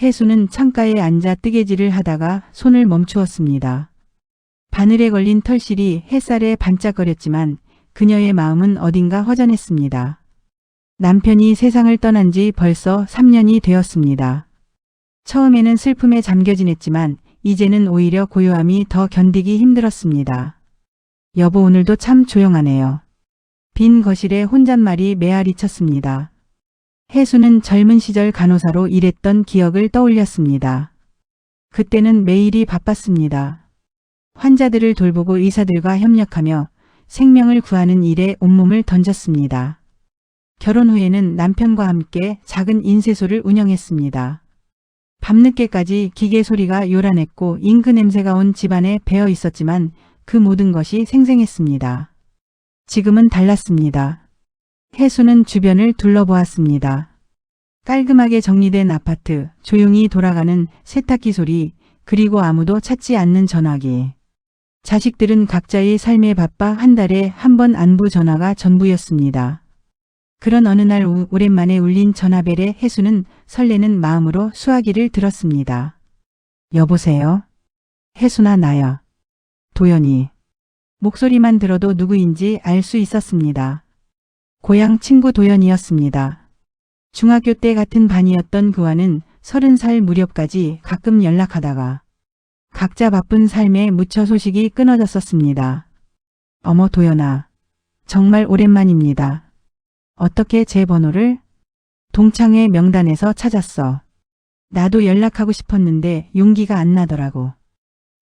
혜수는 창가에 앉아 뜨개질을 하다가 손을 멈추었습니다. 바늘에 걸린 털실이 햇살에 반짝거렸지만 그녀의 마음은 어딘가 허전했습니다. 남편이 세상을 떠난 지 벌써 3년이 되었습니다. 처음에는 슬픔에 잠겨 지냈지만 이제는 오히려 고요함이 더 견디기 힘들었습니다. 여보, 오늘도 참 조용하네요. 빈 거실에 혼잣말이 메아리 쳤습니다. 혜수는 젊은 시절 간호사로 일했던 기억을 떠올렸습니다. 그때는 매일이 바빴습니다. 환자들을 돌보고 의사들과 협력하며 생명을 구하는 일에 온몸을 던졌습니다. 결혼 후에는 남편과 함께 작은 인쇄소를 운영했습니다. 밤늦게까지 기계 소리가 요란했고 잉크 냄새가 온 집안에 배어 있었지만 그 모든 것이 생생했습니다. 지금은 달랐습니다. 혜수는 주변을 둘러보았습니다. 깔끔하게 정리된 아파트, 조용히 돌아가는 세탁기 소리, 그리고 아무도 찾지 않는 전화기. 자식들은 각자의 삶에 바빠 한 달에 한 번 안부 전화가 전부였습니다. 그런 어느 날 오랜만에 울린 전화벨에 혜수는 설레는 마음으로 수화기를 들었습니다. 여보세요? 혜수나 나야. 도연이. 목소리만 들어도 누구인지 알 수 있었습니다. 고향 친구 도연이었습니다. 중학교 때 같은 반이었던 그와는 30살 무렵까지 가끔 연락하다가 각자 바쁜 삶에 묻혀 소식이 끊어졌었습니다. 어머 도연아, 정말 오랜만입니다. 어떻게 제 번호를? 동창회 명단에서 찾았어. 나도 연락하고 싶었는데 용기가 안 나더라고.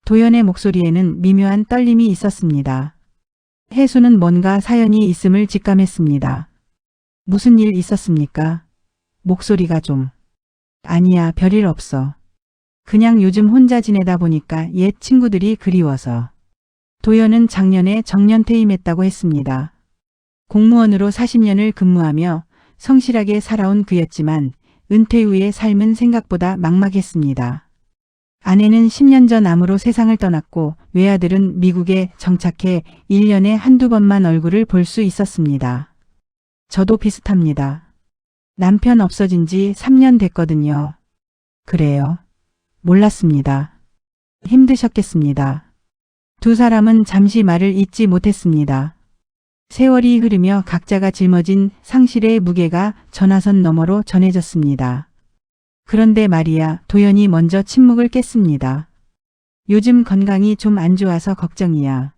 도연의 목소리에는 미묘한 떨림이 있었습니다. 혜수는 뭔가 사연이 있음을 직감했습니다. 무슨 일 있었습니까? 목소리가 좀. 아니야, 별일 없어. 그냥 요즘 혼자 지내다 보니까 옛 친구들이 그리워서. 도연은 작년에 정년퇴임했다고 했습니다. 공무원으로 40년을 근무하며 성실하게 살아온 그였지만 은퇴 후의 삶은 생각보다 막막했습니다. 아내는 10년 전 암으로 세상을 떠났고 외아들은 미국에 정착해 1년에 한두 번만 얼굴을 볼 수 있었습니다. 저도 비슷합니다. 남편 없어진 지 3년 됐거든요. 그래요? 몰랐습니다. 힘드셨겠습니다. 두 사람은 잠시 말을 잇지 못했습니다. 세월이 흐르며 각자가 짊어진 상실의 무게가 전화선 너머로 전해졌습니다. 그런데 말이야, 도연이 먼저 침묵을 깼습니다. 요즘 건강이 좀 안 좋아서 걱정이야.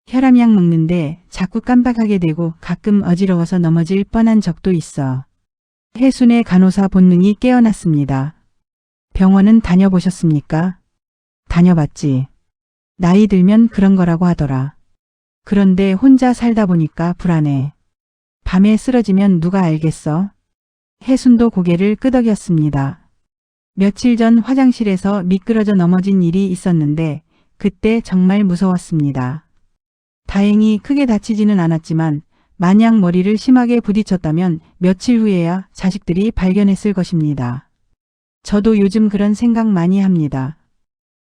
혈압약 먹는데 자꾸 깜빡하게 되고 가끔 어지러워서 넘어질 뻔한 적도 있어. 혜순의 간호사 본능이 깨어났습니다. 병원은 다녀보셨습니까? 다녀봤지. 나이 들면 그런 거라고 하더라. 그런데 혼자 살다 보니까 불안해. 밤에 쓰러지면 누가 알겠어? 혜순도 고개를 끄덕였습니다. 며칠 전 화장실에서 미끄러져 넘어진 일이 있었는데 그때 정말 무서웠습니다. 다행히 크게 다치지는 않았지만 만약 머리를 심하게 부딪혔다면 며칠 후에야 자식들이 발견했을 것입니다. 저도 요즘 그런 생각 많이 합니다.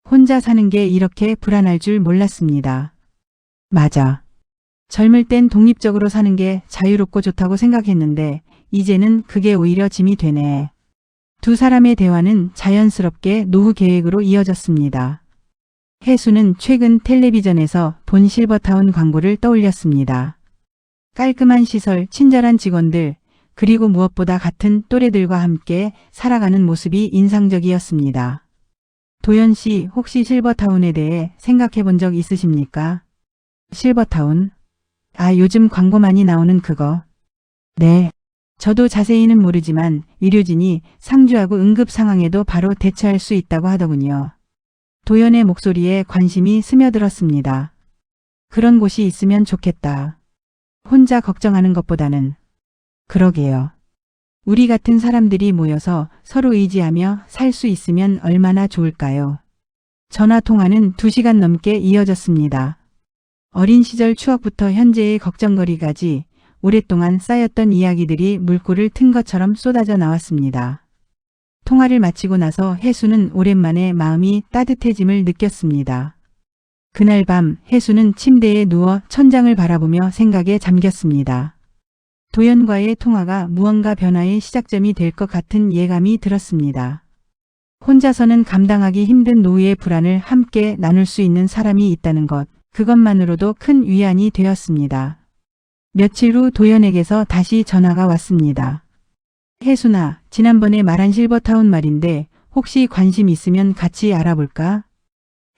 혼자 사는 게 이렇게 불안할 줄 몰랐습니다. 맞아. 젊을 땐 독립적으로 사는 게 자유롭고 좋다고 생각했는데 이제는 그게 오히려 짐이 되네. 두 사람의 대화는 자연스럽게 노후 계획으로 이어졌습니다. 혜수는 최근 텔레비전에서 본 실버타운 광고를 떠올렸습니다. 깔끔한 시설, 친절한 직원들, 그리고 무엇보다 같은 또래들과 함께 살아가는 모습이 인상적이었습니다. 도연 씨, 혹시 실버타운에 대해 생각해 본 적 있으십니까? 실버타운? 아, 요즘 광고 많이 나오는 그거. 네. 저도 자세히는 모르지만 의료진이 상주하고 응급 상황에도 바로 대처할 수 있다고 하더군요. 도연의 목소리에 관심이 스며들었습니다. 그런 곳이 있으면 좋겠다. 혼자 걱정하는 것보다는. 그러게요. 우리 같은 사람들이 모여서 서로 의지하며 살 수 있으면 얼마나 좋을까요? 전화 통화는 2시간 넘게 이어졌습니다. 어린 시절 추억부터 현재의 걱정거리까지 오랫동안 쌓였던 이야기들이 물꼬를 튼 것처럼 쏟아져 나왔습니다. 통화를 마치고 나서 혜수는 오랜만에 마음이 따뜻해짐을 느꼈습니다. 그날 밤 혜수는 침대에 누워 천장을 바라보며 생각에 잠겼습니다. 도연과의 통화가 무언가 변화의 시작점이 될 것 같은 예감이 들었습니다. 혼자서는 감당하기 힘든 노후의 불안을 함께 나눌 수 있는 사람이 있다는 것, 그것만으로도 큰 위안이 되었습니다. 며칠 후 도연에게서 다시 전화가 왔습니다. 혜순아, 지난번에 말한 실버타운 말인데 혹시 관심 있으면 같이 알아볼까?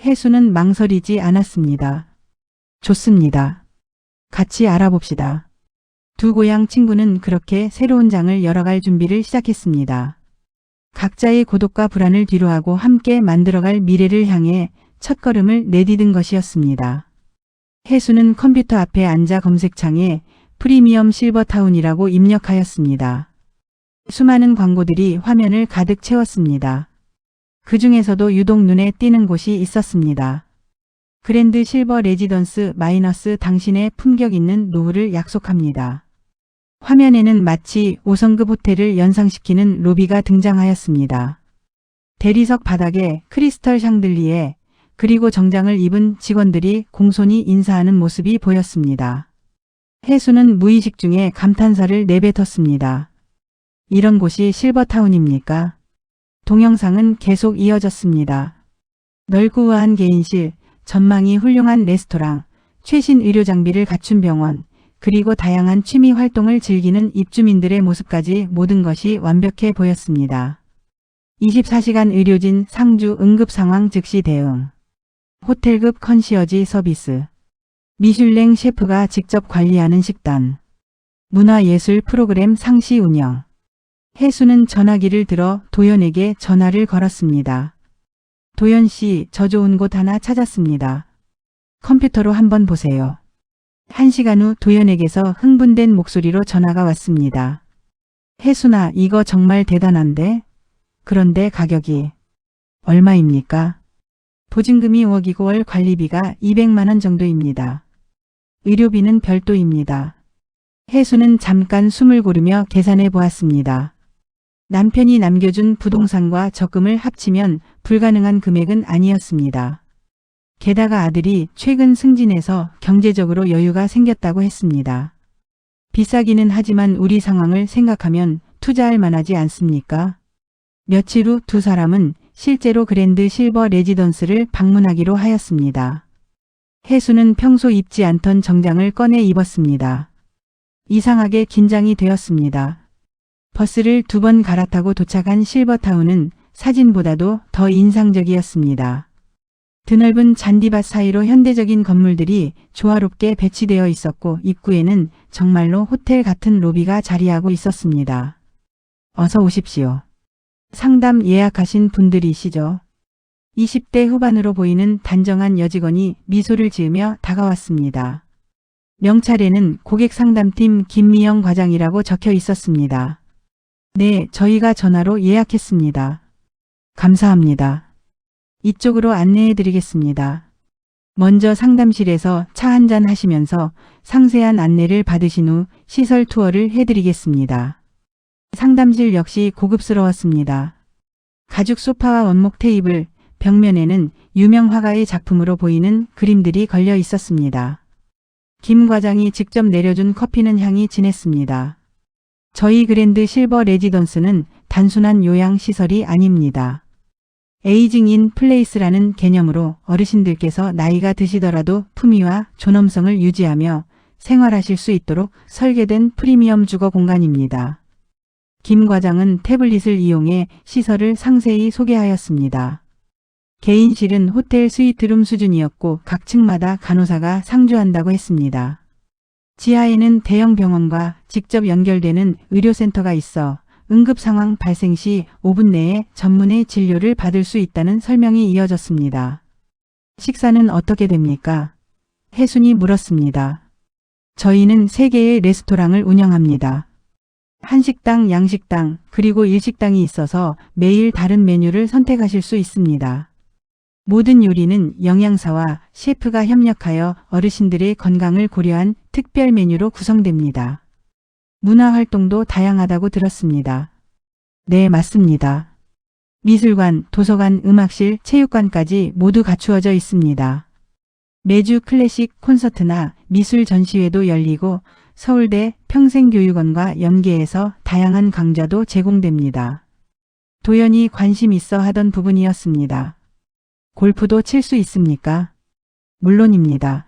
혜순은 망설이지 않았습니다. 좋습니다. 같이 알아봅시다. 두 고향 친구는 그렇게 새로운 장을 열어갈 준비를 시작했습니다. 각자의 고독과 불안을 뒤로하고 함께 만들어갈 미래를 향해 첫걸음을 내디딘 것이었습니다. 혜수는 컴퓨터 앞에 앉아 검색창에 프리미엄 실버타운이라고 입력하였습니다. 수많은 광고들이 화면을 가득 채웠습니다. 그 중에서도 유독 눈에 띄는 곳이 있었습니다. 그랜드 실버 레지던스 마이너스 당신의 품격 있는 노후를 약속합니다. 화면에는 마치 5성급 호텔을 연상시키는 로비가 등장하였습니다. 대리석 바닥에 크리스털 샹들리에 그리고 정장을 입은 직원들이 공손히 인사하는 모습이 보였습니다. 혜수는 무의식 중에 감탄사를 내뱉었습니다. 이런 곳이 실버타운입니까? 동영상은 계속 이어졌습니다. 넓고 우아한 개인실, 전망이 훌륭한 레스토랑, 최신 의료 장비를 갖춘 병원, 그리고 다양한 취미 활동을 즐기는 입주민들의 모습까지 모든 것이 완벽해 보였습니다. 24시간 의료진 상주 응급 상황 즉시 대응, 호텔급 컨시어지 서비스, 미슐랭 셰프가 직접 관리하는 식단, 문화예술 프로그램 상시 운영. 혜수는 전화기를 들어 도연에게 전화를 걸었습니다. 도연 씨, 저 좋은 곳 하나 찾았습니다. 컴퓨터로 한번 보세요. 1시간 후 도연에게서 흥분된 목소리로 전화가 왔습니다. 혜순아, 이거 정말 대단한데? 그런데 가격이 얼마입니까? 보증금이 5억이고 월 관리비가 200만 원 정도입니다. 의료비는 별도입니다. 혜수는 잠깐 숨을 고르며 계산해 보았습니다. 남편이 남겨준 부동산과 적금을 합치면 불가능한 금액은 아니었습니다. 게다가 아들이 최근 승진해서 경제적으로 여유가 생겼다고 했습니다. 비싸기는 하지만 우리 상황을 생각하면 투자할 만하지 않습니까? 며칠 후 두 사람은 실제로 그랜드 실버 레지던스를 방문하기로 하였습니다. 혜수는 평소 입지 않던 정장을 꺼내 입었습니다. 이상하게 긴장이 되었습니다. 버스를 2번 갈아타고 도착한 실버타운은 사진보다도 더 인상적이었습니다. 드넓은 잔디밭 사이로 현대적인 건물들이 조화롭게 배치되어 있었고 입구에는 정말로 호텔 같은 로비가 자리하고 있었습니다. 어서 오십시오. 상담 예약하신 분들이시죠? 20대 후반으로 보이는 단정한 여직원이 미소를 지으며 다가왔습니다. 명찰에는 고객 상담팀 김미영 과장이라고 적혀 있었습니다. 네, 저희가 전화로 예약했습니다. 감사합니다. 이쪽으로 안내해 드리겠습니다. 먼저 상담실에서 차 한잔 하시면서 상세한 안내를 받으신 후 시설 투어를 해드리겠습니다. 상담실 역시 고급스러웠습니다. 가죽 소파와 원목 테이블, 벽면에는 유명 화가의 작품으로 보이는 그림들이 걸려 있었습니다. 김 과장이 직접 내려준 커피는 향이 진했습니다. 저희 그랜드 실버 레지던스는 단순한 요양시설이 아닙니다. 에이징 인 플레이스라는 개념으로 어르신들께서 나이가 드시더라도 품위와 존엄성을 유지하며 생활하실 수 있도록 설계된 프리미엄 주거 공간입니다. 김 과장은 태블릿을 이용해 시설을 상세히 소개하였습니다. 개인실은 호텔 스위트룸 수준이었고 각 층마다 간호사가 상주한다고 했습니다. 지하에는 대형 병원과 직접 연결되는 의료센터가 있어 응급 상황 발생 시 5분 내에 전문의 진료를 받을 수 있다는 설명이 이어졌습니다. 식사는 어떻게 됩니까? 혜순이 물었습니다. 저희는 3개의 레스토랑을 운영합니다. 한식당, 양식당, 그리고 일식당이 있어서 매일 다른 메뉴를 선택하실 수 있습니다. 모든 요리는 영양사와 셰프가 협력하여 어르신들의 건강을 고려한 특별 메뉴로 구성됩니다. 문화활동도 다양하다고 들었습니다. 네, 맞습니다. 미술관, 도서관, 음악실, 체육관까지 모두 갖추어져 있습니다. 매주 클래식 콘서트나 미술 전시회도 열리고 서울대 평생교육원과 연계해서 다양한 강좌도 제공됩니다. 도연이 관심 있어 하던 부분이었습니다. 골프도 칠 수 있습니까? 물론입니다.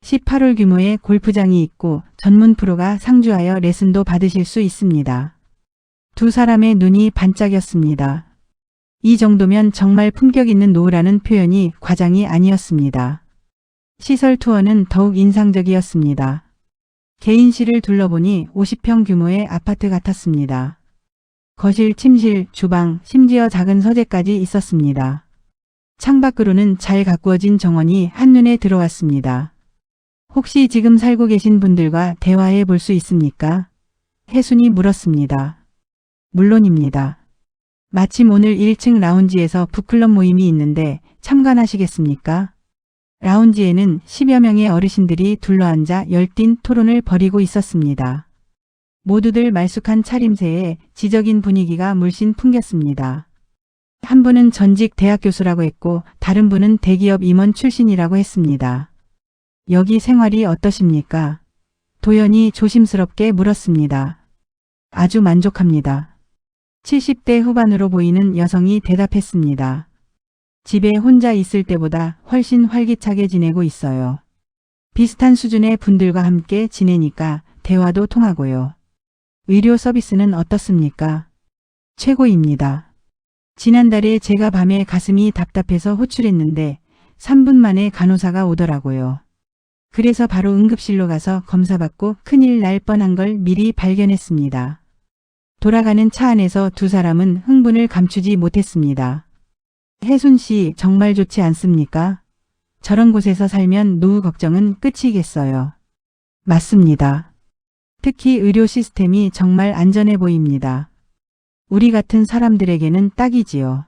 18홀 규모의 골프장이 있고 전문 프로가 상주하여 레슨도 받으실 수 있습니다. 두 사람의 눈이 반짝였습니다. 이 정도면 정말 품격 있는 노후라는 표현이 과장이 아니었습니다. 시설 투어는 더욱 인상적이었습니다. 개인실을 둘러보니 50평 규모의 아파트 같았습니다. 거실, 침실, 주방, 심지어 작은 서재까지 있었습니다. 창밖으로는 잘 가꾸어진 정원이 한눈에 들어왔습니다. 혹시 지금 살고 계신 분들과 대화해 볼 수 있습니까? 혜순이 물었습니다. 물론입니다. 마침 오늘 1층 라운지에서 북클럽 모임이 있는데 참관하시겠습니까? 라운지에는 10여 명의 어르신들이 둘러앉아 열띤 토론을 벌이고 있었습니다. 모두들 말쑥한 차림새에 지적인 분위기가 물씬 풍겼습니다. 한 분은 전직 대학 교수라고 했고 다른 분은 대기업 임원 출신이라고 했습니다. 여기 생활이 어떠십니까? 도연이 조심스럽게 물었습니다. 아주 만족합니다. 70대 후반으로 보이는 여성이 대답했습니다. 집에 혼자 있을 때보다 훨씬 활기차게 지내고 있어요. 비슷한 수준의 분들과 함께 지내니까 대화도 통하고요. 의료 서비스는 어떻습니까? 최고입니다. 지난달에 제가 밤에 가슴이 답답해서 호출했는데 3분 만에 간호사가 오더라고요. 그래서 바로 응급실로 가서 검사받고 큰일 날 뻔한 걸 미리 발견했습니다. 돌아가는 차 안에서 두 사람은 흥분을 감추지 못했습니다. 혜순 씨 정말 좋지 않습니까? 저런 곳에서 살면 노후 걱정은 끝이겠어요. 맞습니다. 특히 의료 시스템이 정말 안전해 보입니다. 우리 같은 사람들에게는 딱이지요.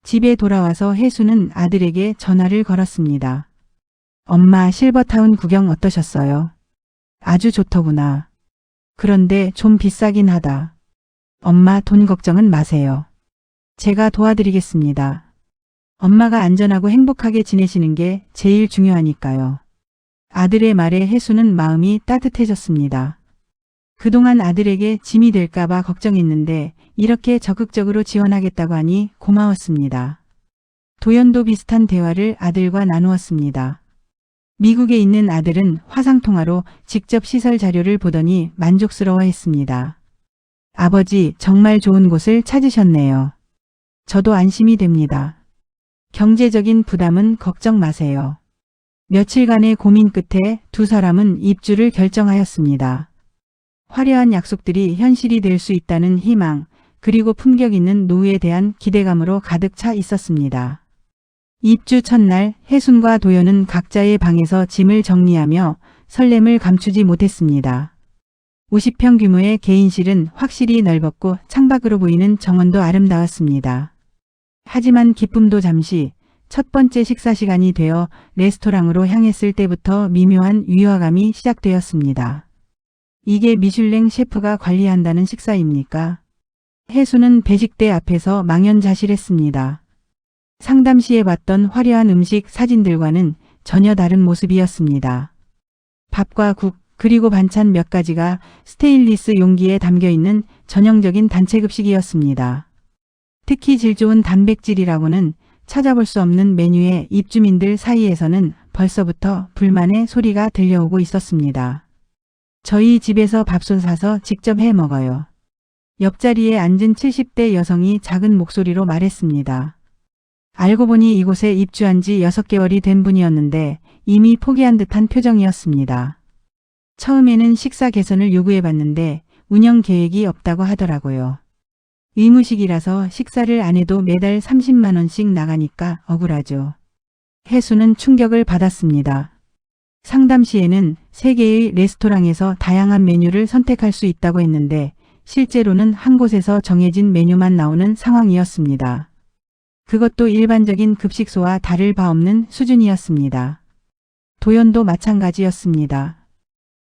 집에 돌아와서 혜순은 아들에게 전화를 걸었습니다. 엄마 실버타운 구경 어떠셨어요? 아주 좋더구나. 그런데 좀 비싸긴 하다. 엄마 돈 걱정은 마세요. 제가 도와드리겠습니다. 엄마가 안전하고 행복하게 지내시는 게 제일 중요하니까요. 아들의 말에 혜순은 마음이 따뜻해졌습니다. 그동안 아들에게 짐이 될까봐 걱정했는데 이렇게 적극적으로 지원하겠다고 하니 고마웠습니다. 도연도 비슷한 대화를 아들과 나누었습니다. 미국에 있는 아들은 화상통화로 직접 시설 자료를 보더니 만족스러워했습니다. 아버지 정말 좋은 곳을 찾으셨네요. 저도 안심이 됩니다. 경제적인 부담은 걱정 마세요. 며칠간의 고민 끝에 두 사람은 입주를 결정하였습니다. 화려한 약속들이 현실이 될 수 있다는 희망, 그리고 품격 있는 노후에 대한 기대감으로 가득 차 있었습니다. 입주 첫날 혜순과 도연은 각자의 방에서 짐을 정리하며 설렘을 감추지 못했습니다. 50평 규모의 개인실은 확실히 넓었고 창밖으로 보이는 정원도 아름다웠습니다. 하지만 기쁨도 잠시, 첫 번째 식사 시간이 되어 레스토랑으로 향했을 때부터 미묘한 위화감이 시작되었습니다. 이게 미슐랭 셰프가 관리한다는 식사입니까? 혜순은 배식대 앞에서 망연자실했습니다. 상담 시에 봤던 화려한 음식 사진들과는 전혀 다른 모습이었습니다. 밥과 국, 그리고 반찬 몇 가지가 스테인리스 용기에 담겨있는 전형적인 단체급식이었습니다. 특히 질 좋은 단백질이라고는 찾아볼 수 없는 메뉴에 입주민들 사이에서는 벌써부터 불만의 소리가 들려오고 있었습니다. 저희 집에서 밥솥 사서 직접 해 먹어요. 옆자리에 앉은 70대 여성이 작은 목소리로 말했습니다. 알고 보니 이곳에 입주한 지 6개월이 된 분이었는데 이미 포기한 듯한 표정이었습니다. 처음에는 식사 개선을 요구해봤는데 운영 계획이 없다고 하더라고요. 의무식이라서 식사를 안 해도 매달 30만 원씩 나가니까 억울하죠. 혜순은 충격을 받았습니다. 상담 시에는 3개의 레스토랑에서 다양한 메뉴를 선택할 수 있다고 했는데 실제로는 한 곳에서 정해진 메뉴만 나오는 상황이었습니다. 그것도 일반적인 급식소와 다를 바 없는 수준이었습니다. 도연도 마찬가지였습니다.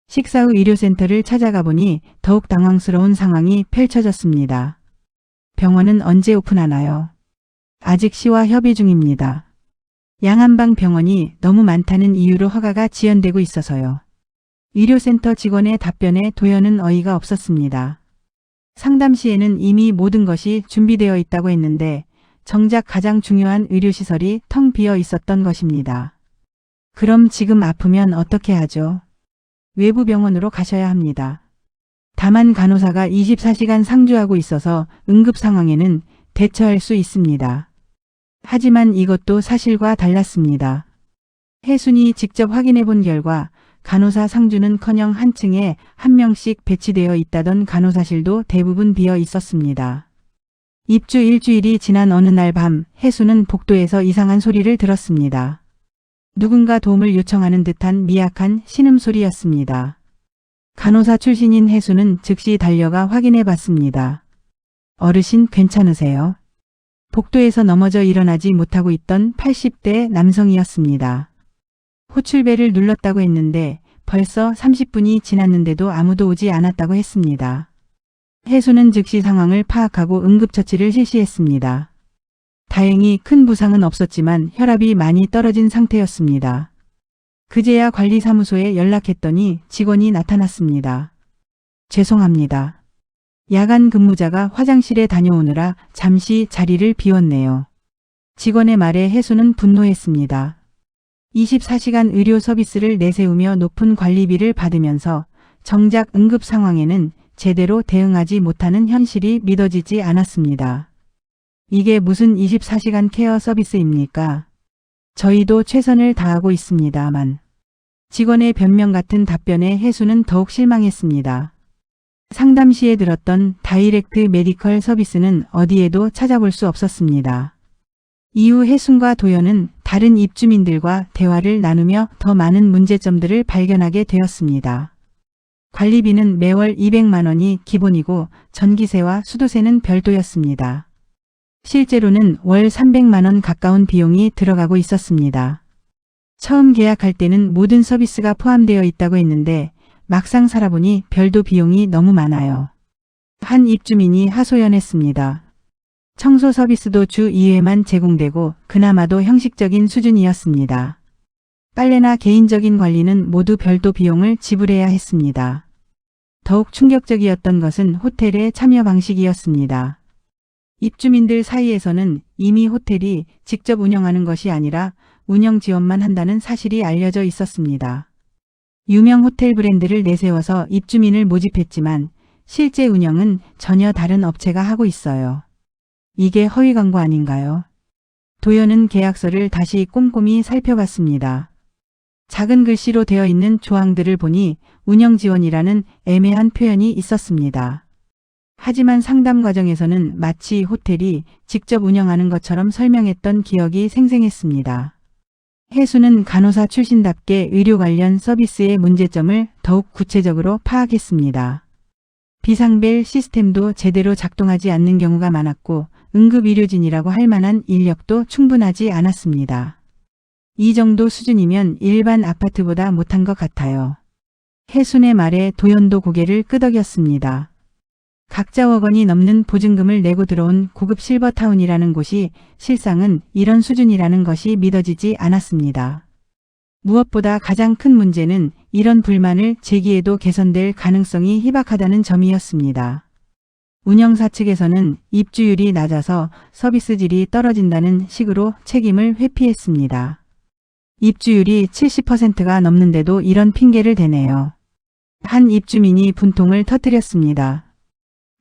식사 후 의료센터를 찾아가 보니 더욱 당황스러운 상황이 펼쳐졌습니다. 병원은 언제 오픈하나요? 아직 시와 협의 중입니다. 양한방 병원이 너무 많다는 이유로 허가가 지연되고 있어서요. 의료센터 직원의 답변에 도연은 어이가 없었습니다. 상담 시에는 이미 모든 것이 준비되어 있다고 했는데 정작 가장 중요한 의료시설이 텅 비어 있었던 것입니다. 그럼 지금 아프면 어떻게 하죠? 외부 병원으로 가셔야 합니다. 다만 간호사가 24시간 상주하고 있어서 응급 상황에는 대처할 수 있습니다. 하지만 이것도 사실과 달랐습니다. 혜순이 직접 확인해 본 결과 간호사 상주는커녕 한 층에 한 명씩 배치되어 있다던 간호사실도 대부분 비어 있었습니다. 입주 일주일이 지난 어느 날 밤 혜순은 복도에서 이상한 소리를 들었습니다. 누군가 도움을 요청하는 듯한 미약한 신음소리였습니다. 간호사 출신인 혜순은 즉시 달려가 확인해 봤습니다. 어르신 괜찮으세요? 복도에서 넘어져 일어나지 못하고 있던 80대 남성이었습니다. 호출벨을 눌렀다고 했는데 벌써 30분이 지났는데도 아무도 오지 않았다고 했습니다. 혜순은 즉시 상황을 파악하고 응급처치를 실시했습니다. 다행히 큰 부상은 없었지만 혈압이 많이 떨어진 상태였습니다. 그제야 관리사무소에 연락했더니 직원이 나타났습니다. 죄송합니다. 야간 근무자가 화장실에 다녀오느라 잠시 자리를 비웠네요. 직원의 말에 혜순은 분노했습니다. 24시간 의료 서비스를 내세우며 높은 관리비를 받으면서 정작 응급 상황에는 제대로 대응하지 못하는 현실이 믿어지지 않았습니다. 이게 무슨 24시간 케어 서비스입니까? 저희도 최선을 다하고 있습니다만. 직원의 변명 같은 답변에 혜순은 더욱 실망했습니다. 상담 시에 들었던 다이렉트 메디컬 서비스는 어디에도 찾아볼 수 없었습니다. 이후 혜순과 도연은 다른 입주민들과 대화를 나누며 더 많은 문제점들을 발견하게 되었습니다. 관리비는 매월 200만 원이 기본이고 전기세와 수도세는 별도였습니다. 실제로는 월 300만 원 가까운 비용이 들어가고 있었습니다. 처음 계약할 때는 모든 서비스가 포함되어 있다고 했는데 막상 살아보니 별도 비용이 너무 많아요. 한 입주민이 하소연했습니다. 청소 서비스도 주 2회만 제공되고 그나마도 형식적인 수준이었습니다. 빨래나 개인적인 관리는 모두 별도 비용을 지불해야 했습니다. 더욱 충격적이었던 것은 호텔의 참여 방식이었습니다. 입주민들 사이에서는 이미 호텔이 직접 운영하는 것이 아니라 운영 지원만 한다는 사실이 알려져 있었습니다. 유명 호텔 브랜드를 내세워서 입주민을 모집했지만 실제 운영은 전혀 다른 업체가 하고 있어요. 이게 허위 광고 아닌가요? 도연은 계약서를 다시 꼼꼼히 살펴봤습니다. 작은 글씨로 되어 있는 조항들을 보니 운영 지원이라는 애매한 표현이 있었습니다. 하지만 상담 과정에서는 마치 호텔이 직접 운영하는 것처럼 설명했던 기억이 생생했습니다. 혜순은 간호사 출신답게 의료 관련 서비스의 문제점을 더욱 구체적으로 파악했습니다. 비상벨 시스템도 제대로 작동하지 않는 경우가 많았고 응급의료진이라고 할 만한 인력도 충분하지 않았습니다. 이 정도 수준이면 일반 아파트보다 못한 것 같아요. 혜순의 말에 도연도 고개를 끄덕였습니다. 각자억 원이 넘는 보증금을 내고 들어온 고급 실버타운이라는 곳이 실상은 이런 수준이라는 것이 믿어지지 않았습니다. 무엇보다 가장 큰 문제는 이런 불만을 제기해도 개선될 가능성이 희박하다는 점이었습니다. 운영사 측에서는 입주율이 낮아서 서비스 질이 떨어진다는 식으로 책임을 회피했습니다. 입주율이 70%가 넘는데도 이런 핑계를 대네요. 한 입주민이 분통을 터뜨렸습니다.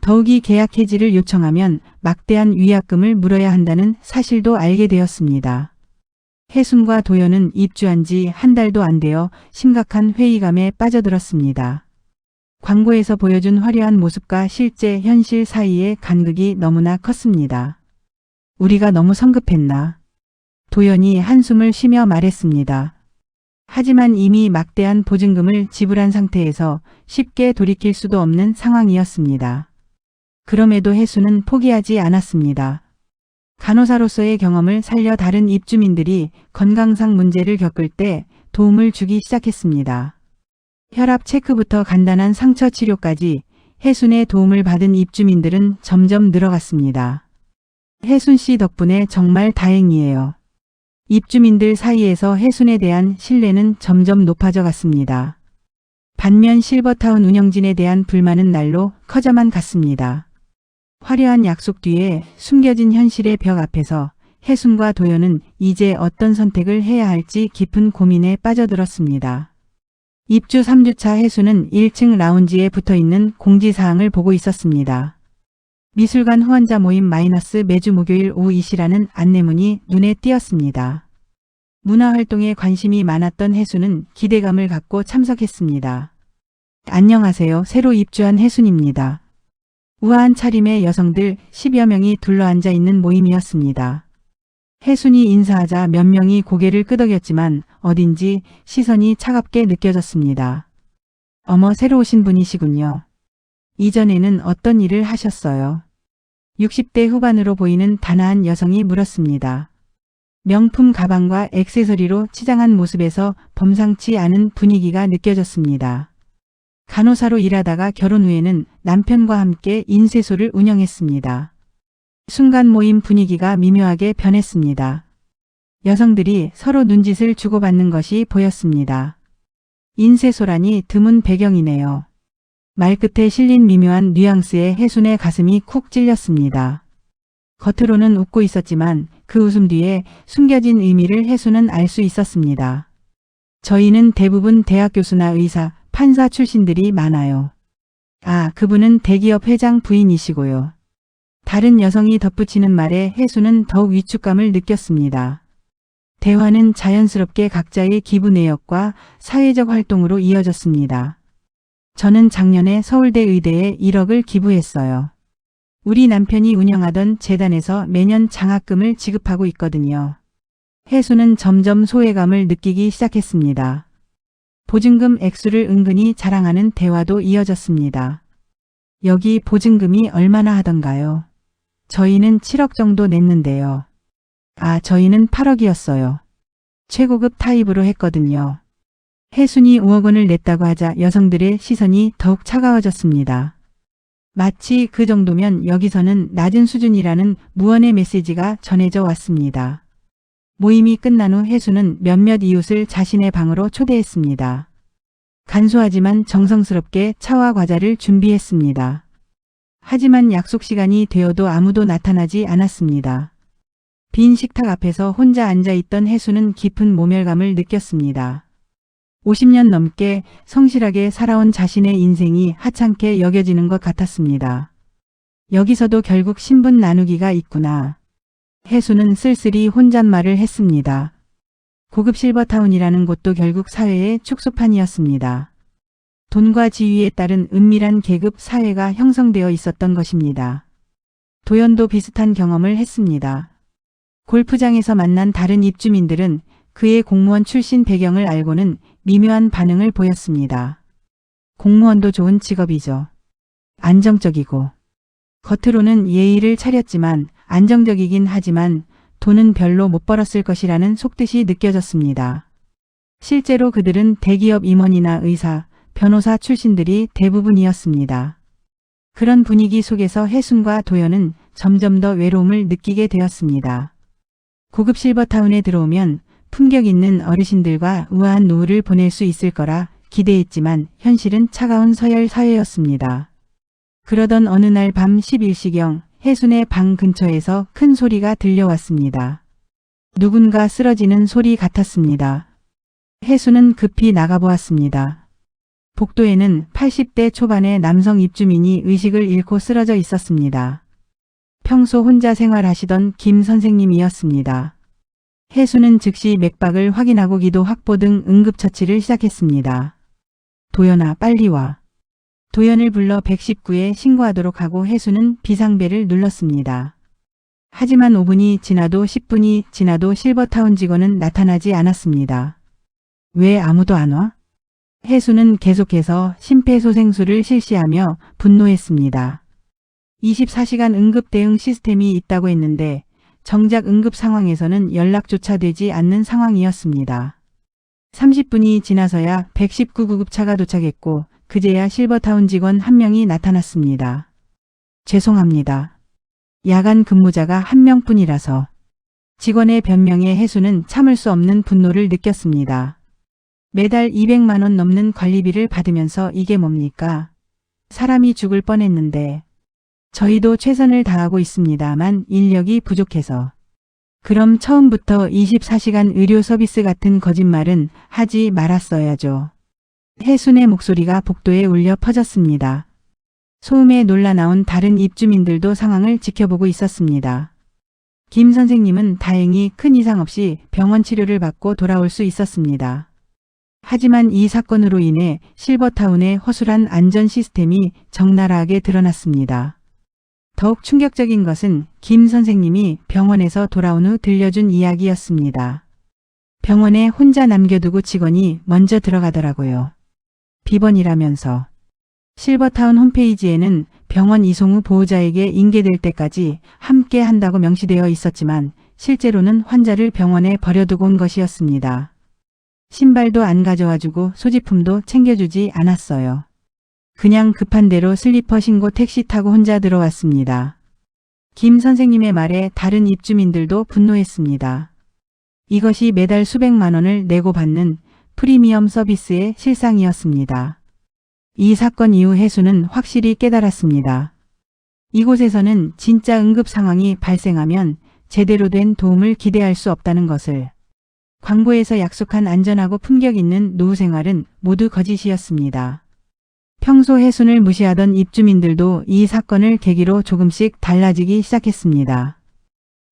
더욱이 계약 해지를 요청하면 막대한 위약금을 물어야 한다는 사실도 알게 되었습니다. 혜순과 도연은 입주한 지 한 달도 안 되어 심각한 회의감에 빠져들었습니다. 광고에서 보여준 화려한 모습과 실제 현실 사이의 간극이 너무나 컸습니다. 우리가 너무 성급했나? 도연이 한숨을 쉬며 말했습니다. 하지만 이미 막대한 보증금을 지불한 상태에서 쉽게 돌이킬 수도 없는 상황이었습니다. 그럼에도 혜순은 포기하지 않았습니다. 간호사로서의 경험을 살려 다른 입주민들이 건강상 문제를 겪을 때 도움을 주기 시작했습니다. 혈압 체크부터 간단한 상처 치료까지 혜순의 도움을 받은 입주민들은 점점 늘어갔습니다. 혜순 씨 덕분에 정말 다행이에요. 입주민들 사이에서 혜순에 대한 신뢰는 점점 높아져 갔습니다. 반면 실버타운 운영진에 대한 불만은 날로 커져만 갔습니다. 화려한 약속 뒤에 숨겨진 현실의 벽 앞에서 혜순과 도연은 이제 어떤 선택을 해야 할지 깊은 고민에 빠져들었습니다. 입주 3주차 혜순은 1층 라운지에 붙어있는 공지사항을 보고 있었습니다. 미술관 후원자 모임 마이너스 매주 목요일 오후 2시라는 안내문이 눈에 띄었습니다. 문화활동에 관심이 많았던 혜순은 기대감을 갖고 참석했습니다. 안녕하세요. 새로 입주한 혜순입니다. 우아한 차림의 여성들 10여 명이 둘러앉아 있는 모임이었습니다. 혜순이 인사하자 몇 명이 고개를 끄덕였지만 어딘지 시선이 차갑게 느껴졌습니다. 어머, 새로 오신 분이시군요. 이전에는 어떤 일을 하셨어요? 60대 후반으로 보이는 단아한 여성이 물었습니다. 명품 가방과 액세서리로 치장한 모습에서 범상치 않은 분위기가 느껴졌습니다. 간호사로 일하다가 결혼 후에는 남편과 함께 인쇄소를 운영했습니다. 순간 모임 분위기가 미묘하게 변했습니다. 여성들이 서로 눈짓을 주고받는 것이 보였습니다. 인쇄소라니 드문 배경이네요. 말끝에 실린 미묘한 뉘앙스에 혜순의 가슴이 쿡 찔렸습니다. 겉으로는 웃고 있었지만 그 웃음 뒤에 숨겨진 의미를 혜순은 알 수 있었습니다. 저희는 대부분 대학 교수나 의사, 판사 출신들이 많아요. 아, 그분은 대기업 회장 부인이시고요. 다른 여성이 덧붙이는 말에 혜순은 더욱 위축감을 느꼈습니다. 대화는 자연스럽게 각자의 기부 내역과 사회적 활동으로 이어졌습니다. 저는 작년에 서울대 의대에 1억을 기부했어요. 우리 남편이 운영하던 재단에서 매년 장학금을 지급하고 있거든요. 혜순은 점점 소외감을 느끼기 시작했습니다. 보증금 액수를 은근히 자랑하는 대화도 이어졌습니다. 여기 보증금이 얼마나 하던가요? 저희는 7억 정도 냈는데요. 아, 저희는 8억이었어요. 최고급 타입으로 했거든요. 혜순이 5억 원을 냈다고 하자 여성들의 시선이 더욱 차가워졌습니다. 마치 그 정도면 여기서는 낮은 수준이라는 무언의 메시지가 전해져 왔습니다. 모임이 끝난 후 혜순은 몇몇 이웃을 자신의 방으로 초대했습니다. 간소하지만 정성스럽게 차와 과자를 준비했습니다. 하지만 약속 시간이 되어도 아무도 나타나지 않았습니다. 빈 식탁 앞에서 혼자 앉아있던 혜순은 깊은 모멸감을 느꼈습니다. 50년 넘게 성실하게 살아온 자신의 인생이 하찮게 여겨지는 것 같았습니다. 여기서도 결국 신분 나누기가 있구나. 혜순은 쓸쓸히 혼잣말을 했습니다. 고급 실버타운이라는 곳도 결국 사회의 축소판이었습니다. 돈과 지위에 따른 은밀한 계급 사회가 형성되어 있었던 것입니다. 도연도 비슷한 경험을 했습니다. 골프장에서 만난 다른 입주민들은 그의 공무원 출신 배경을 알고는 미묘한 반응을 보였습니다. 공무원도 좋은 직업이죠. 안정적이고. 겉으로는 예의를 차렸지만 안정적이긴 하지만 돈은 별로 못 벌었을 것이라는 속뜻이 느껴졌습니다. 실제로 그들은 대기업 임원이나 의사, 변호사 출신들이 대부분이었습니다. 그런 분위기 속에서 혜순과 도연은 점점 더 외로움을 느끼게 되었습니다. 고급 실버타운에 들어오면 품격 있는 어르신들과 우아한 노후를 보낼 수 있을 거라 기대했지만 현실은 차가운 서열 사회였습니다. 그러던 어느 날 밤 11시경 혜순의 방 근처에서 큰 소리가 들려왔습니다. 누군가 쓰러지는 소리 같았습니다. 혜순은 급히 나가보았습니다. 복도에는 80대 초반의 남성 입주민이 의식을 잃고 쓰러져 있었습니다. 평소 혼자 생활하시던 김 선생님이었습니다. 혜순은 즉시 맥박을 확인하고 기도 확보 등 응급처치를 시작했습니다. 도연아, 빨리 와. 도연을 불러 119에 신고하도록 하고 혜순은 비상벨을 눌렀습니다. 하지만 5분이 지나도 10분이 지나도 실버타운 직원은 나타나지 않았습니다. 왜 아무도 안 와? 혜순은 계속해서 심폐소생술을 실시하며 분노했습니다. 24시간 응급 대응 시스템이 있다고 했는데 정작 응급 상황에서는 연락조차 되지 않는 상황이었습니다. 30분이 지나서야 119 구급차가 도착했고 그제야 실버타운 직원 한 명이 나타났습니다. 죄송합니다. 야간 근무자가 한 명뿐이라서. 직원의 변명에 혜순은 참을 수 없는 분노를 느꼈습니다. 매달 200만 원 넘는 관리비를 받으면서 이게 뭡니까? 사람이 죽을 뻔했는데. 저희도 최선을 다하고 있습니다만 인력이 부족해서. 그럼 처음부터 24시간 의료 서비스 같은 거짓말은 하지 말았어야죠. 혜순의 목소리가 복도에 울려 퍼졌습니다. 소음에 놀라 나온 다른 입주민들도 상황을 지켜보고 있었습니다. 김 선생님은 다행히 큰 이상 없이 병원 치료를 받고 돌아올 수 있었습니다. 하지만 이 사건으로 인해 실버타운의 허술한 안전 시스템이 적나라하게 드러났습니다. 더욱 충격적인 것은 김 선생님이 병원에서 돌아온 후 들려준 이야기였습니다. 병원에 혼자 남겨두고 직원이 먼저 들어가더라고요. 비번이라면서. 실버타운 홈페이지에는 병원 이송 후 보호자에게 인계될 때까지 함께 한다고 명시되어 있었지만 실제로는 환자를 병원에 버려두고 온 것이었습니다. 신발도 안 가져와주고 소지품도 챙겨주지 않았어요. 그냥 급한 대로 슬리퍼 신고 택시 타고 혼자 들어왔습니다. 김 선생님의 말에 다른 입주민들도 분노했습니다. 이것이 매달 수백만 원을 내고 받는 프리미엄 서비스의 실상이었습니다. 이 사건 이후 혜수는 확실히 깨달았습니다. 이곳에서는 진짜 응급 상황이 발생하면 제대로 된 도움을 기대할 수 없다는 것을. 광고에서 약속한 안전하고 품격 있는 노후 생활은 모두 거짓이었습니다. 평소 혜순을 무시하던 입주민들도 이 사건을 계기로 조금씩 달라지기 시작했습니다.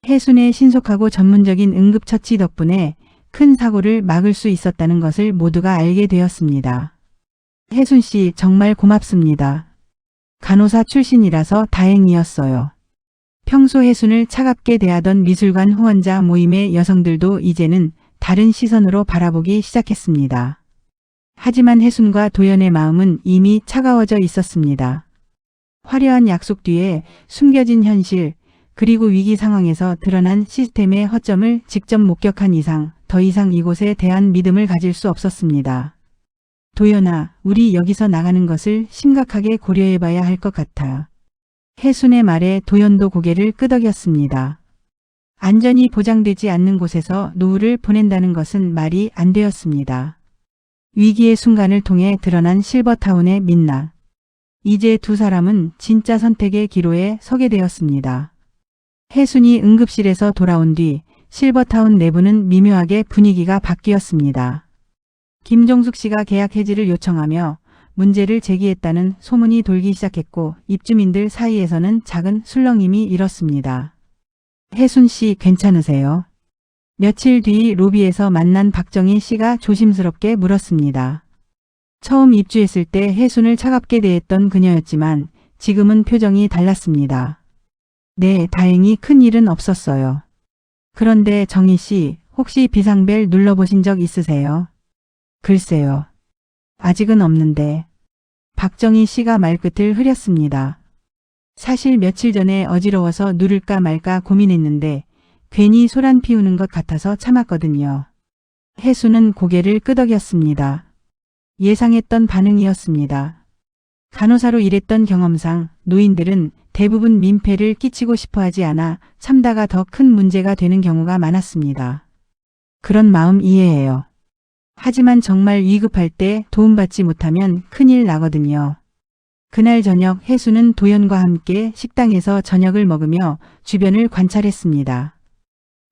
혜순의 신속하고 전문적인 응급처치 덕분에 큰 사고를 막을 수 있었다는 것을 모두가 알게 되었습니다. 혜순 씨 정말 고맙습니다. 간호사 출신이라서 다행이었어요. 평소 혜순을 차갑게 대하던 미술관 후원자 모임의 여성들도 이제는 다른 시선으로 바라보기 시작했습니다. 하지만 혜순과 도연의 마음은 이미 차가워져 있었습니다. 화려한 약속 뒤에 숨겨진 현실, 그리고 위기 상황에서 드러난 시스템의 허점을 직접 목격한 이상 더 이상 이곳에 대한 믿음을 가질 수 없었습니다. 도연아, 우리 여기서 나가는 것을 심각하게 고려해봐야 할 것 같아. 혜순의 말에 도연도 고개를 끄덕였습니다. 안전이 보장되지 않는 곳에서 노후를 보낸다는 것은 말이 안 되었습니다. 위기의 순간을 통해 드러난 실버타운의 민낯. 이제 두 사람은 진짜 선택의 기로에 서게 되었습니다. 혜순이 응급실에서 돌아온 뒤 실버타운 내부는 미묘하게 분위기가 바뀌었습니다. 김종숙 씨가 계약 해지를 요청하며 문제를 제기했다는 소문이 돌기 시작했고 입주민들 사이에서는 작은 술렁임이 일었습니다. 혜순 씨 괜찮으세요? 며칠 뒤 로비에서 만난 박정희 씨가 조심스럽게 물었습니다. 처음 입주했을 때 혜순을 차갑게 대했던 그녀였지만 지금은 표정이 달랐습니다. 네, 다행히 큰 일은 없었어요. 그런데 정희 씨, 혹시 비상벨 눌러보신 적 있으세요? 글쎄요. 아직은 없는데. 박정희 씨가 말끝을 흐렸습니다. 사실 며칠 전에 어지러워서 누를까 말까 고민했는데 괜히 소란 피우는 것 같아서 참았거든요. 혜수는 고개를 끄덕였습니다. 예상했던 반응이었습니다. 간호사로 일했던 경험상 노인들은 대부분 민폐를 끼치고 싶어 하지 않아 참다가 더 큰 문제가 되는 경우가 많았습니다. 그런 마음 이해해요. 하지만 정말 위급할 때 도움받지 못하면 큰일 나거든요. 그날 저녁 혜수는 도연과 함께 식당에서 저녁을 먹으며 주변을 관찰했습니다.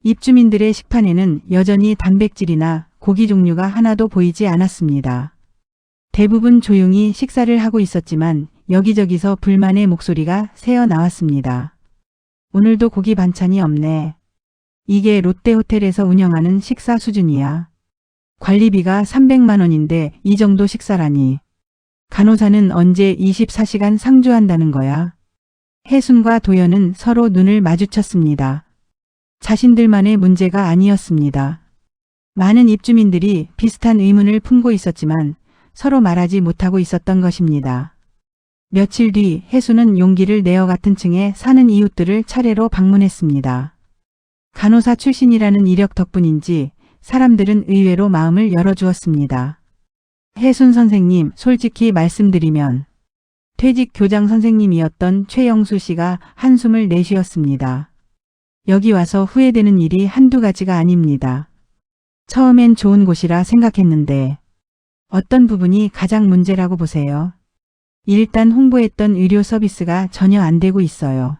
입주민들의 식판에는 여전히 단백질이나 고기 종류가 하나도 보이지 않았습니다. 대부분 조용히 식사를 하고 있었지만 여기저기서 불만의 목소리가 새어 나왔습니다. 오늘도 고기 반찬이 없네. 이게 롯데호텔에서 운영하는 식사 수준이야. 관리비가 300만 원인데 이 정도 식사라니. 간호사는 언제 24시간 상주한다는 거야. 혜순과 도연은 서로 눈을 마주쳤습니다. 자신들만의 문제가 아니었습니다. 많은 입주민들이 비슷한 의문을 품고 있었지만 서로 말하지 못하고 있었던 것입니다. 며칠 뒤 혜수는 용기를 내어 같은 층에 사는 이웃들을 차례로 방문했습니다. 간호사 출신이라는 이력 덕분인지 사람들은 의외로 마음을 열어주었습니다. 혜순 선생님, 솔직히 말씀드리면 퇴직 교장 선생님이었던 최영수 씨가 한숨을 내쉬었습니다. 여기 와서 후회되는 일이 한두 가지가 아닙니다. 처음엔 좋은 곳이라 생각했는데 어떤 부분이 가장 문제라고 보세요? 일단 홍보했던 의료 서비스가 전혀 안 되고 있어요.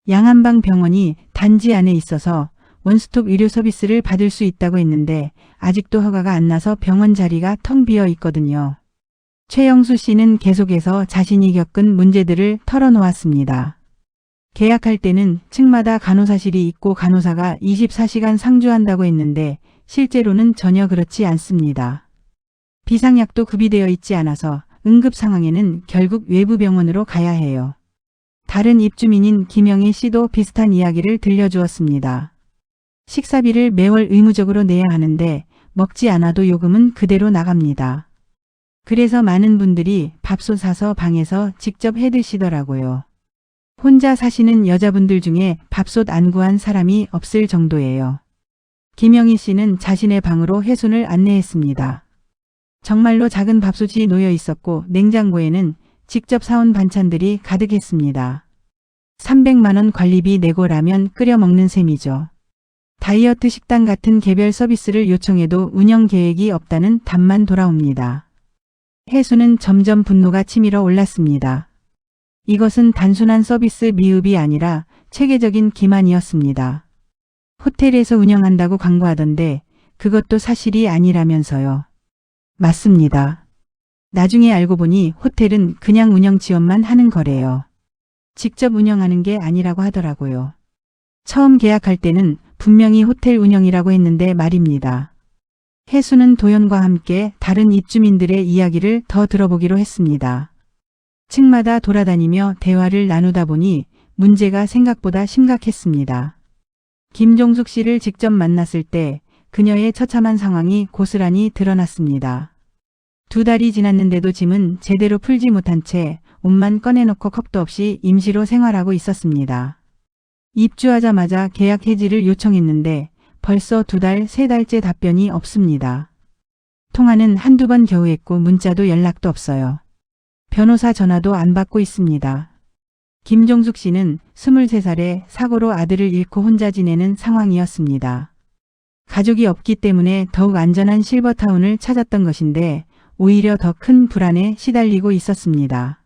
양한방 병원이 단지 안에 있어서 원스톱 의료 서비스를 받을 수 있다고 했는데 아직도 허가가 안 나서 병원 자리가 텅 비어 있거든요. 최영수 씨는 계속해서 자신이 겪은 문제들을 털어놓았습니다. 계약할 때는 층마다 간호사실이 있고 간호사가 24시간 상주한다고 했는데 실제로는 전혀 그렇지 않습니다. 비상약도 구비되어 있지 않아서 응급 상황에는 결국 외부 병원으로 가야 해요. 다른 입주민인 김영희 씨도 비슷한 이야기를 들려주었습니다. 식사비를 매월 의무적으로 내야 하는데 먹지 않아도 요금은 그대로 나갑니다. 그래서 많은 분들이 밥솥 사서 방에서 직접 해 드시더라고요. 혼자 사시는 여자분들 중에 밥솥 안 구한 사람이 없을 정도예요. 김영희 씨는 자신의 방으로 해순을 안내했습니다. 정말로 작은 밥솥이 놓여 있었고 냉장고에는 직접 사온 반찬들이 가득했습니다. 300만 원 관리비 내고 라면 끓여 먹는 셈이죠. 다이어트 식단 같은 개별 서비스를 요청해도 운영 계획이 없다는 답만 돌아옵니다. 해수는 점점 분노가 치밀어 올랐습니다. 이것은 단순한 서비스 미흡이 아니라 체계적인 기만이었습니다. 호텔에서 운영한다고 광고하던데 그것도 사실이 아니라면서요. 맞습니다. 나중에 알고 보니 호텔은 그냥 운영 지원만 하는 거래요. 직접 운영하는 게 아니라고 하더라고요. 처음 계약할 때는 분명히 호텔 운영이라고 했는데 말입니다. 해수는 도연과 함께 다른 입주민들의 이야기를 더 들어보기로 했습니다. 층마다 돌아다니며 대화를 나누다 보니 문제가 생각보다 심각했습니다. 김종숙 씨를 직접 만났을 때 그녀의 처참한 상황이 고스란히 드러났습니다. 2달이 지났는데도 짐은 제대로 풀지 못한 채 옷만 꺼내놓고 컵도 없이 임시로 생활하고 있었습니다. 입주하자마자 계약 해지를 요청했는데 벌써 2달, 3달째 답변이 없습니다. 통화는 한두 번 겨우 했고 문자도 연락도 없어요. 변호사 전화도 안 받고 있습니다. 김종숙 씨는 23살에 사고로 아들을 잃고 혼자 지내는 상황이었습니다. 가족이 없기 때문에 더욱 안전한 실버타운을 찾았던 것인데 오히려 더 큰 불안에 시달리고 있었습니다.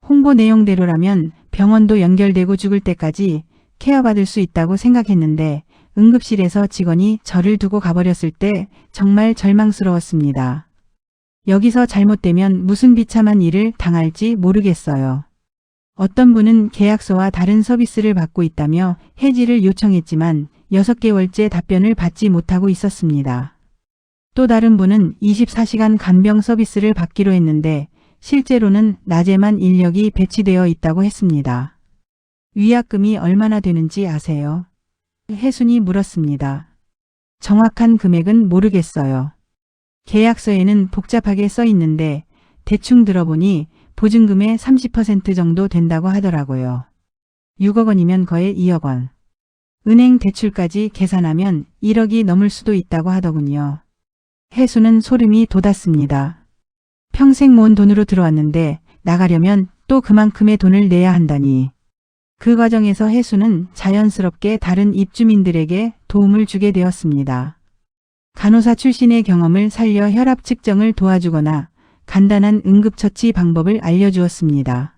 홍보 내용대로라면 병원도 연결되고 죽을 때까지 케어받을 수 있다고 생각했는데 응급실에서 직원이 저를 두고 가버렸을 때 정말 절망스러웠습니다. 여기서 잘못되면 무슨 비참한 일을 당할지 모르겠어요. 어떤 분은 계약서와 다른 서비스를 받고 있다며 해지를 요청했지만 6개월째 답변을 받지 못하고 있었습니다. 또 다른 분은 24시간 간병 서비스를 받기로 했는데 실제로는 낮에만 인력이 배치되어 있다고 했습니다. 위약금이 얼마나 되는지 아세요? 해순이 물었습니다. 정확한 금액은 모르겠어요. 계약서에는 복잡하게 써 있는데 대충 들어보니 보증금의 30% 정도 된다고 하더라고요. 6억 원이면 거의 2억 원. 은행 대출까지 계산하면 1억이 넘을 수도 있다고 하더군요. 해수는 소름이 돋았습니다. 평생 모은 돈으로 들어왔는데 나가려면 또 그만큼의 돈을 내야 한다니. 그 과정에서 해수는 자연스럽게 다른 입주민들에게 도움을 주게 되었습니다. 간호사 출신의 경험을 살려 혈압 측정을 도와주거나 간단한 응급처치 방법을 알려주었습니다.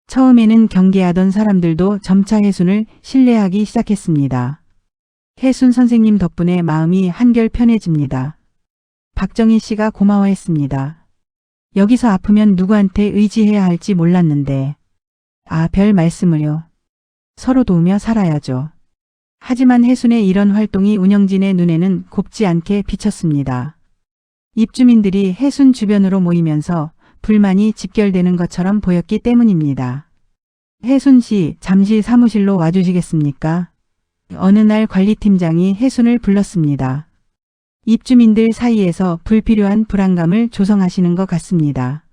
처음에는 경계하던 사람들도 점차 해순을 신뢰하기 시작했습니다. 해순 선생님 덕분에 마음이 한결 편해집니다. 박정희 씨가 고마워했습니다. 여기서 아프면 누구한테 의지해야 할지 몰랐는데. 아, 별 말씀을요. 서로 도우며 살아야죠. 하지만 해순의 이런 활동이 운영진의 눈에는 곱지 않게 비쳤습니다. 입주민들이 해순 주변으로 모이면서 불만이 집결되는 것처럼 보였기 때문입니다. 해순 씨, 잠시 사무실로 와주시겠습니까? 어느 날 관리팀장이 해순을 불렀습니다. 입주민들 사이에서 불필요한 불안감을 조성하시는 것 같습니다.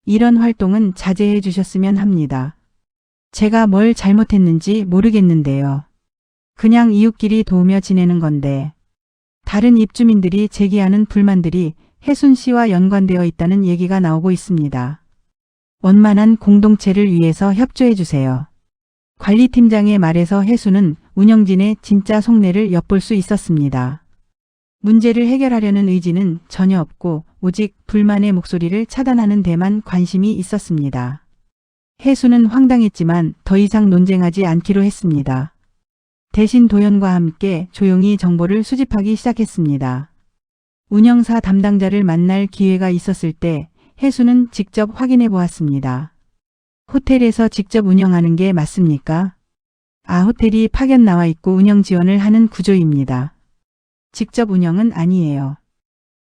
이런 활동은 자제해 주셨으면 합니다. 제가 뭘 잘못했는지 모르겠는데요. 그냥 이웃끼리 도우며 지내는 건데 다른 입주민들이 제기하는 불만들이 해순 씨와 연관되어 있다는 얘기가 나오고 있습니다. 원만한 공동체를 위해서 협조해 주세요. 관리팀장의 말에서 해순은 운영진의 진짜 속내를 엿볼 수 있었습니다. 문제를 해결하려는 의지는 전혀 없고 오직 불만의 목소리를 차단하는 데만 관심이 있었습니다. 혜수는 황당했지만 더 이상 논쟁하지 않기로 했습니다. 대신 도연과 함께 조용히 정보를 수집하기 시작했습니다. 운영사 담당자를 만날 기회가 있었을 때 혜수는 직접 확인해 보았습니다. 호텔에서 직접 운영하는 게 맞습니까? 호텔이 파견 나와 있고 운영 지원을 하는 구조입니다. 직접 운영은 아니에요.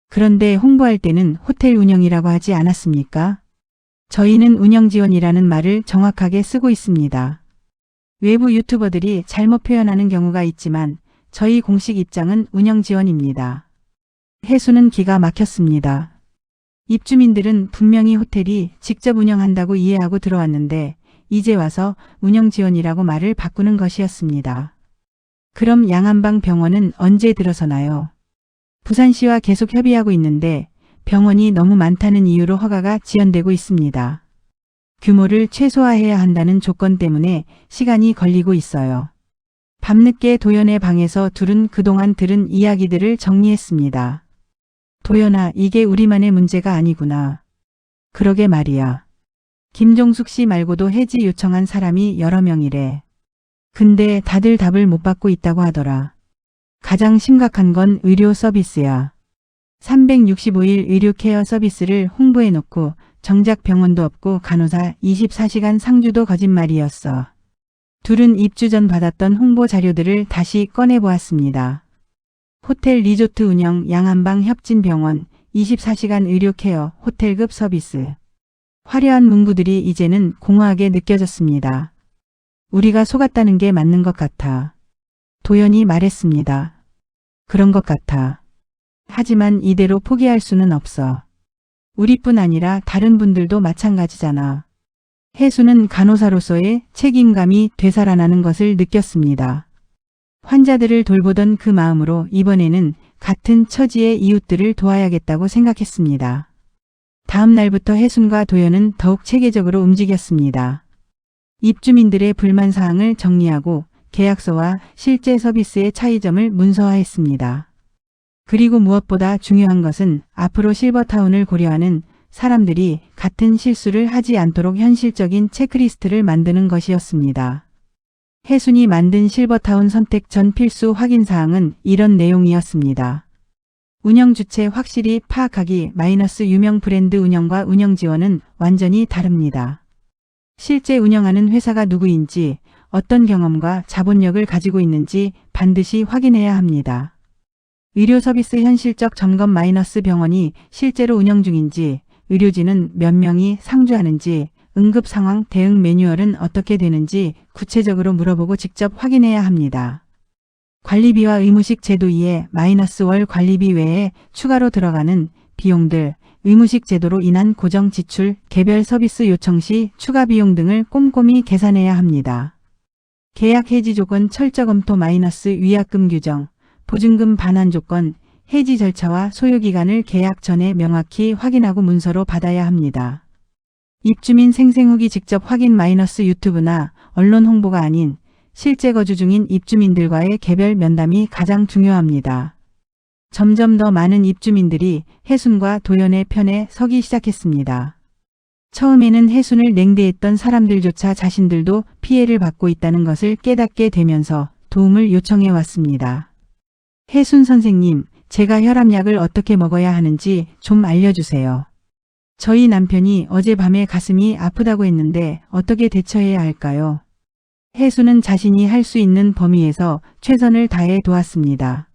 그런데 홍보할 때는 호텔 운영이라고 하지 않았습니까? 저희는 운영 지원이라는 말을 정확하게 쓰고 있습니다. 외부 유튜버들이 잘못 표현하는 경우가 있지만 저희 공식 입장은 운영 지원입니다. 혜수는 기가 막혔습니다. 입주민들은 분명히 호텔이 직접 운영한다고 이해하고 들어왔는데 이제 와서 운영 지원이라고 말을 바꾸는 것이었습니다. 그럼 양안방 병원은 언제 들어서나요? 부산시와 계속 협의하고 있는데 병원이 너무 많다는 이유로 허가가 지연되고 있습니다. 규모를 최소화해야 한다는 조건 때문에 시간이 걸리고 있어요. 밤늦게 도연의 방에서 둘은 그동안 들은 이야기들을 정리했습니다. 도연아, 이게 우리만의 문제가 아니구나. 그러게 말이야. 김종숙 씨 말고도 해지 요청한 사람이 여러 명이래. 근데 다들 답을 못 받고 있다고 하더라. 가장 심각한 건 의료 서비스야. 365일 의료 케어 서비스를 홍보해놓고 정작 병원도 없고 간호사 24시간 상주도 거짓말이었어. 둘은 입주 전 받았던 홍보 자료들을 다시 꺼내보았습니다. 호텔 리조트 운영 양안방 협진병원 24시간 의료 케어 호텔급 서비스. 화려한 문구들이 이제는 공허하게 느껴졌습니다. 우리가 속았다는 게 맞는 것 같아. 도연이 말했습니다. 그런 것 같아. 하지만 이대로 포기할 수는 없어. 우리뿐 아니라 다른 분들도 마찬가지잖아. 혜수는 간호사로서의 책임감이 되살아나는 것을 느꼈습니다. 환자들을 돌보던 그 마음으로 이번에는 같은 처지의 이웃들을 도와야겠다고 생각했습니다. 다음 날부터 혜순과 도연은 더욱 체계적으로 움직였습니다. 입주민들의 불만 사항을 정리하고 계약서와 실제 서비스의 차이점을 문서화했습니다. 그리고 무엇보다 중요한 것은 앞으로 실버타운을 고려하는 사람들이 같은 실수를 하지 않도록 현실적인 체크리스트를 만드는 것이었습니다. 혜순이 만든 실버타운 선택 전 필수 확인사항은 이런 내용이었습니다. 운영 주체 확실히 파악하기 마이너스 유명 브랜드 운영과 운영 지원은 완전히 다릅니다. 실제 운영하는 회사가 누구인지 어떤 경험과 자본력을 가지고 있는지 반드시 확인해야 합니다. 의료 서비스 현실적 점검 마이너스 병원이 실제로 운영 중인지, 의료진은 몇 명이 상주하는지, 응급 상황 대응 매뉴얼은 어떻게 되는지 구체적으로 물어보고 직접 확인해야 합니다. 관리비와 의무식 제도 2에 마이너스 월 관리비 외에 추가로 들어가는 비용들, 의무식 제도로 인한 고정 지출, 개별 서비스 요청 시 추가 비용 등을 꼼꼼히 계산해야 합니다. 계약 해지 조건 철저 검토 마이너스 위약금 규정, 보증금 반환 조건, 해지 절차와 소요기간을 계약 전에 명확히 확인하고 문서로 받아야 합니다. 입주민 생생 후기 직접 확인 마이너스 유튜브나 언론 홍보가 아닌 실제 거주 중인 입주민들과의 개별 면담이 가장 중요합니다. 점점 더 많은 입주민들이 혜순과 도연의 편에 서기 시작했습니다. 처음에는 혜순을 냉대했던 사람들조차 자신들도 피해를 받고 있다는 것을 깨닫게 되면서 도움을 요청해 왔습니다. 혜순 선생님, 제가 혈압약을 어떻게 먹어야 하는지 좀 알려주세요. 저희 남편이 어젯밤에 가슴이 아프다고 했는데 어떻게 대처해야 할까요? 혜수는 자신이 할 수 있는 범위에서 최선을 다해 도왔습니다.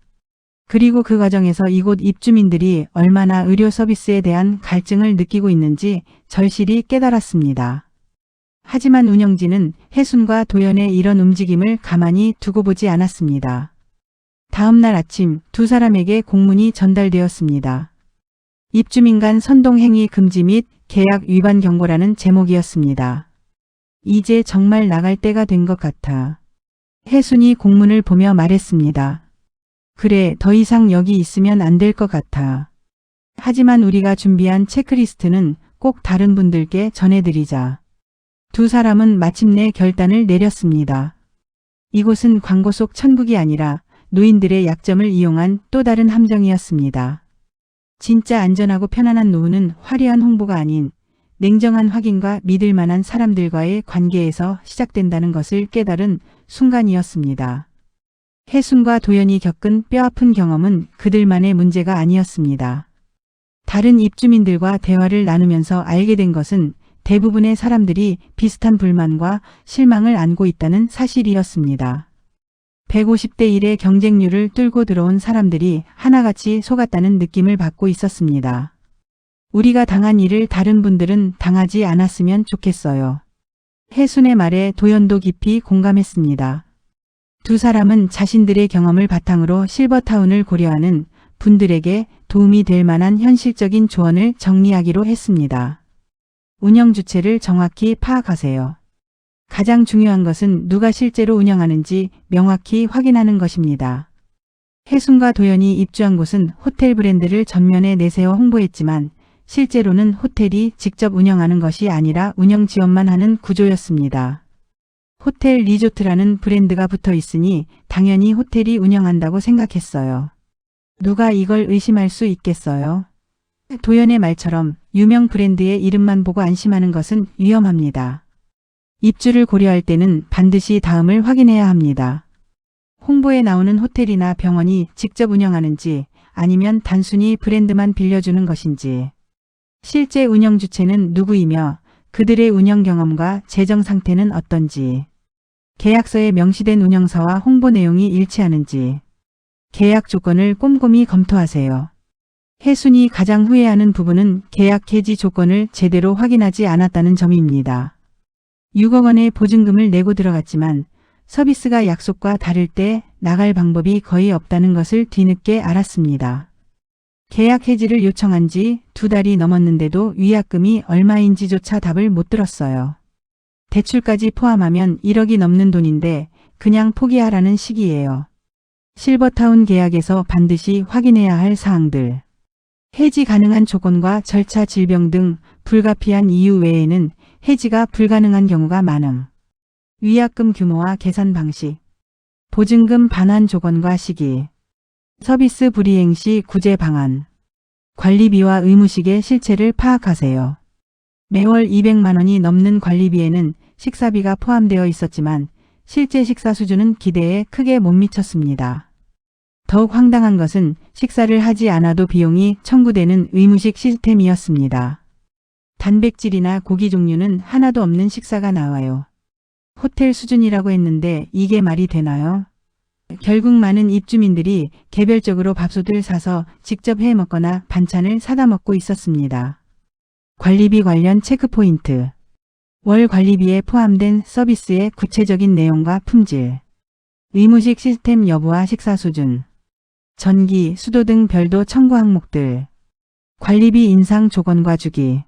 그리고 그 과정에서 이곳 입주민들이 얼마나 의료 서비스에 대한 갈증을 느끼고 있는지 절실히 깨달았습니다. 하지만 운영진은 혜순과 도연의 이런 움직임을 가만히 두고 보지 않았습니다. 다음 날 아침 두 사람에게 공문이 전달되었습니다. 입주민 간 선동행위 금지 및 계약 위반 경고라는 제목이었습니다. 이제 정말 나갈 때가 된 것 같아. 혜순이 공문을 보며 말했습니다. 그래, 더 이상 여기 있으면 안 될 것 같아. 하지만 우리가 준비한 체크리스트는 꼭 다른 분들께 전해드리자. 두 사람은 마침내 결단을 내렸습니다. 이곳은 광고 속 천국이 아니라 노인들의 약점을 이용한 또 다른 함정이었습니다. 진짜 안전하고 편안한 노후는 화려한 홍보가 아닌 냉정한 확인과 믿을 만한 사람들과의 관계에서 시작된다는 것을 깨달은 순간이었습니다. 혜순과 도연이 겪은 뼈아픈 경험은 그들만의 문제가 아니었습니다. 다른 입주민들과 대화를 나누면서 알게 된 것은 대부분의 사람들이 비슷한 불만과 실망을 안고 있다는 사실이었습니다. 150대 1의 경쟁률을 뚫고 들어온 사람들이 하나같이 속았다는 느낌을 받고 있었습니다. 우리가 당한 일을 다른 분들은 당하지 않았으면 좋겠어요. 혜순의 말에 도연도 깊이 공감했습니다. 두 사람은 자신들의 경험을 바탕으로 실버타운을 고려하는 분들에게 도움이 될 만한 현실적인 조언을 정리하기로 했습니다. 운영 주체를 정확히 파악하세요. 가장 중요한 것은 누가 실제로 운영하는지 명확히 확인하는 것입니다. 혜순과 도연이 입주한 곳은 호텔 브랜드를 전면에 내세워 홍보했지만 실제로는 호텔이 직접 운영하는 것이 아니라 운영 지원만 하는 구조였습니다. 호텔 리조트라는 브랜드가 붙어 있으니 당연히 호텔이 운영한다고 생각했어요. 누가 이걸 의심할 수 있겠어요? 도연의 말처럼 유명 브랜드의 이름만 보고 안심하는 것은 위험합니다. 입주를 고려할 때는 반드시 다음을 확인해야 합니다. 홍보에 나오는 호텔이나 병원이 직접 운영하는지 아니면 단순히 브랜드만 빌려주는 것인지, 실제 운영 주체는 누구이며 그들의 운영 경험과 재정 상태는 어떤지, 계약서에 명시된 운영사와 홍보 내용이 일치하는지, 계약 조건을 꼼꼼히 검토하세요. 혜순이 가장 후회하는 부분은 계약 해지 조건을 제대로 확인하지 않았다는 점입니다. 6억 원의 보증금을 내고 들어갔지만 서비스가 약속과 다를 때 나갈 방법이 거의 없다는 것을 뒤늦게 알았습니다. 계약 해지를 요청한 지 2달이 넘었는데도 위약금이 얼마인지조차 답을 못 들었어요. 대출까지 포함하면 1억이 넘는 돈인데 그냥 포기하라는 식이에요. 실버타운 계약에서 반드시 확인해야 할 사항들. 해지 가능한 조건과 절차, 질병 등 불가피한 이유 외에는 해지가 불가능한 경우가 많음. 위약금 규모와 계산 방식, 보증금 반환 조건과 시기, 서비스 불이행 시 구제 방안, 관리비와 의무식의 실체를 파악하세요. 매월 200만 원이 넘는 관리비에는 식사비가 포함되어 있었지만 실제 식사 수준은 기대에 크게 못 미쳤습니다. 더욱 황당한 것은 식사를 하지 않아도 비용이 청구되는 의무식 시스템이었습니다. 단백질이나 고기 종류는 하나도 없는 식사가 나와요. 호텔 수준이라고 했는데 이게 말이 되나요? 결국 많은 입주민들이 개별적으로 밥솥을 사서 직접 해 먹거나 반찬을 사다 먹고 있었습니다. 관리비 관련 체크포인트. 월 관리비에 포함된 서비스의 구체적인 내용과 품질. 의무식 시스템 여부와 식사 수준. 전기, 수도 등 별도 청구 항목들. 관리비 인상 조건과 주기.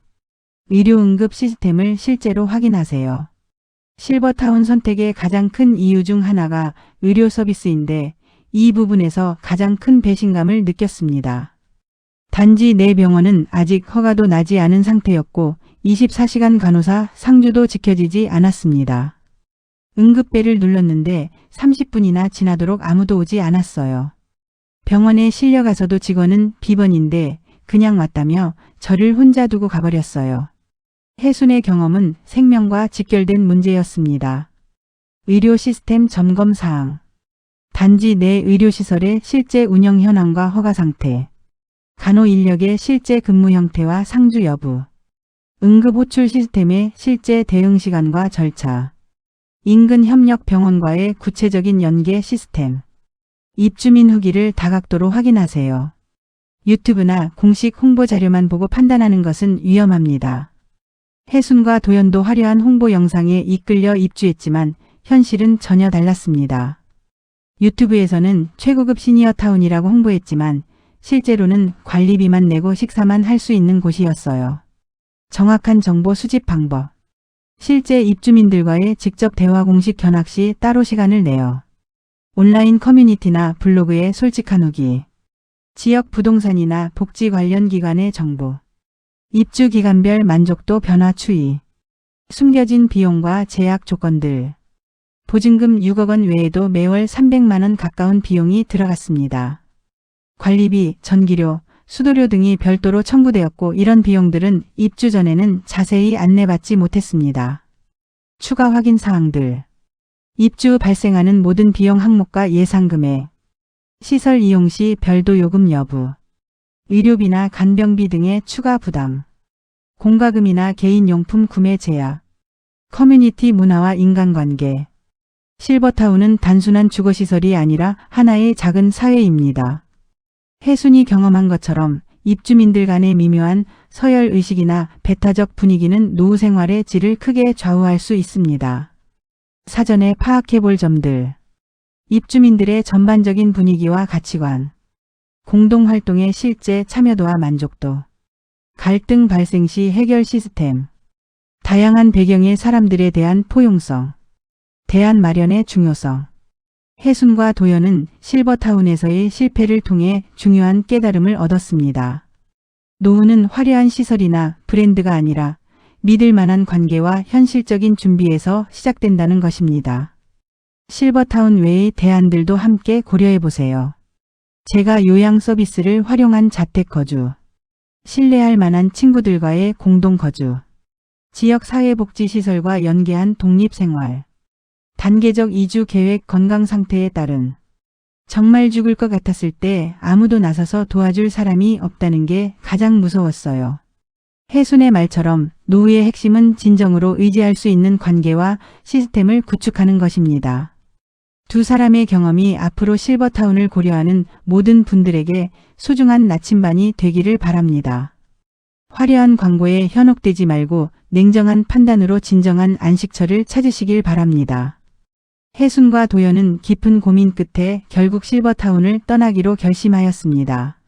의료 응급 시스템을 실제로 확인하세요. 실버타운 선택의 가장 큰 이유 중 하나가 의료 서비스인데 이 부분에서 가장 큰 배신감을 느꼈습니다. 단지 내 병원은 아직 허가도 나지 않은 상태였고 24시간 간호사 상주도 지켜지지 않았습니다. 응급벨을 눌렀는데 30분이나 지나도록 아무도 오지 않았어요. 병원에 실려가서도 직원은 비번인데 그냥 왔다며 저를 혼자 두고 가버렸어요. 혜순의 경험은 생명과 직결된 문제였습니다. 의료 시스템 점검 사항. 단지 내 의료시설의 실제 운영 현황과 허가 상태. 간호 인력의 실제 근무 형태와 상주 여부. 응급 호출 시스템의 실제 대응 시간과 절차. 인근 협력 병원과의 구체적인 연계 시스템. 입주민 후기를 다각도로 확인하세요. 유튜브나 공식 홍보 자료만 보고 판단하는 것은 위험합니다. 혜순과 도연도 화려한 홍보 영상에 이끌려 입주했지만 현실은 전혀 달랐습니다. 유튜브에서는 최고급 시니어타운이라고 홍보했지만 실제로는 관리비만 내고 식사만 할 수 있는 곳이었어요. 정확한 정보 수집 방법. 실제 입주민들과의 직접 대화 공식 견학 시 따로 시간을 내요. 온라인 커뮤니티나 블로그에 솔직한 후기. 지역 부동산이나 복지 관련 기관의 정보. 입주 기간별 만족도 변화 추이. 숨겨진 비용과 제약 조건들. 보증금 6억 원 외에도 매월 300만 원 가까운 비용이 들어갔습니다. 관리비, 전기료, 수도료 등이 별도로 청구되었고 이런 비용들은 입주 전에는 자세히 안내받지 못했습니다. 추가 확인 사항들. 입주 후 발생하는 모든 비용 항목과 예상 금액. 시설 이용 시 별도 요금 여부. 의료비나 간병비 등의 추가 부담. 공과금이나 개인용품 구매 제약. 커뮤니티 문화와 인간관계. 실버타운은 단순한 주거시설이 아니라 하나의 작은 사회입니다. 혜순이 경험한 것처럼 입주민들 간의 미묘한 서열의식이나 배타적 분위기는 노후 생활의 질을 크게 좌우할 수 있습니다. 사전에 파악해볼 점들. 입주민들의 전반적인 분위기와 가치관. 공동활동의 실제 참여도와 만족도. 갈등 발생 시 해결 시스템. 다양한 배경의 사람들에 대한 포용성. 대안 마련의 중요성. 혜순과 도연은 실버타운에서의 실패를 통해 중요한 깨달음을 얻었습니다. 노후는 화려한 시설이나 브랜드가 아니라 믿을 만한 관계와 현실적인 준비에서 시작된다는 것입니다. 실버타운 외의 대안들도 함께 고려해보세요. 제가 요양 서비스를 활용한 자택거주. 신뢰할 만한 친구들과의 공동거주. 지역사회복지시설과 연계한 독립생활. 단계적 이주 계획 건강 상태에 따른. 정말 죽을 것 같았을 때 아무도 나서서 도와줄 사람이 없다는 게 가장 무서웠어요. 혜순의 말처럼 노후의 핵심은 진정으로 의지할 수 있는 관계와 시스템을 구축하는 것입니다. 두 사람의 경험이 앞으로 실버타운을 고려하는 모든 분들에게 소중한 나침반이 되기를 바랍니다. 화려한 광고에 현혹되지 말고 냉정한 판단으로 진정한 안식처를 찾으시길 바랍니다. 혜순과 도연은 깊은 고민 끝에 결국 실버타운을 떠나기로 결심하였습니다.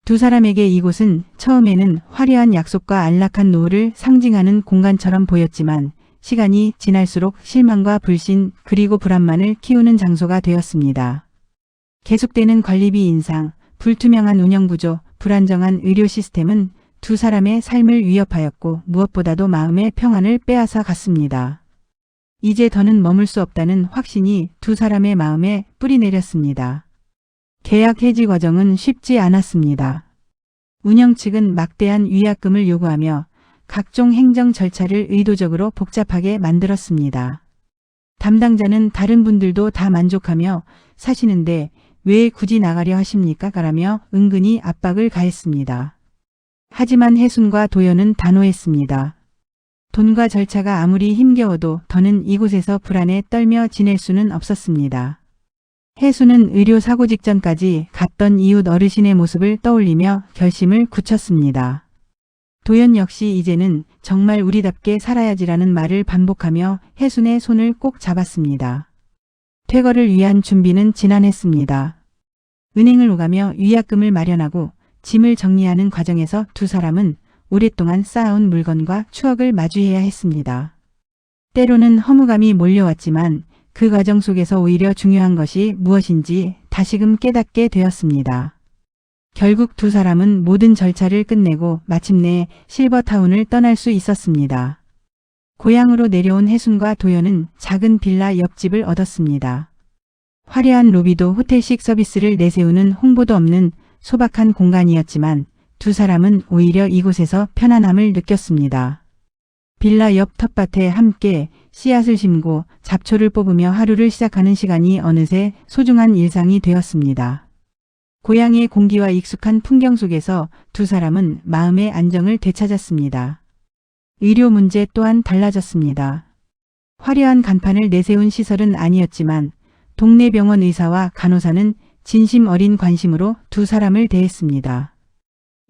두 사람에게 이곳은 처음에는 화려한 약속과 안락한 노후를 상징하는 공간처럼 보였지만 시간이 지날수록 실망과 불신 그리고 불안만을 키우는 장소가 되었습니다. 계속되는 관리비 인상, 불투명한 운영구조, 불안정한 의료 시스템은 두 사람의 삶을 위협하였고 무엇보다도 마음의 평안을 빼앗아 갔습니다. 이제 더는 머물 수 없다는 확신이 두 사람의 마음에 뿌리내렸습니다. 계약 해지 과정은 쉽지 않았습니다. 운영 측은 막대한 위약금을 요구하며 각종 행정 절차를 의도적으로 복잡하게 만들었습니다. 담당자는 다른 분들도 다 만족하며 사시는데 왜 굳이 나가려 하십니까? 라며 은근히 압박을 가했습니다. 하지만 혜순과 도연은 단호했습니다. 돈과 절차가 아무리 힘겨워도 더는 이곳에서 불안에 떨며 지낼 수는 없었습니다. 혜순은 의료 사고 직전까지 갔던 이웃 어르신의 모습을 떠올리며 결심을 굳혔습니다. 도연 역시 이제는 정말 우리답게 살아야지라는 말을 반복하며 혜순의 손을 꼭 잡았습니다. 퇴거를 위한 준비는 지난했습니다. 은행을 오가며 위약금을 마련하고 짐을 정리하는 과정에서 두 사람은 오랫동안 쌓아온 물건과 추억을 마주해야 했습니다. 때로는 허무감이 몰려왔지만 그 과정 속에서 오히려 중요한 것이 무엇인지 다시금 깨닫게 되었습니다. 결국 두 사람은 모든 절차를 끝내고 마침내 실버타운을 떠날 수 있었습니다. 고향으로 내려온 혜순과 도연은 작은 빌라 옆집을 얻었습니다. 화려한 로비도 호텔식 서비스를 내세우는 홍보도 없는 소박한 공간이었지만 두 사람은 오히려 이곳에서 편안함을 느꼈습니다. 빌라 옆 텃밭에 함께 씨앗을 심고 잡초를 뽑으며 하루를 시작하는 시간이 어느새 소중한 일상이 되었습니다. 고향의 공기와 익숙한 풍경 속에서 두 사람은 마음의 안정을 되찾았습니다. 의료 문제 또한 달라졌습니다. 화려한 간판을 내세운 시설은 아니었지만 동네 병원 의사와 간호사는 진심 어린 관심으로 두 사람을 대했습니다.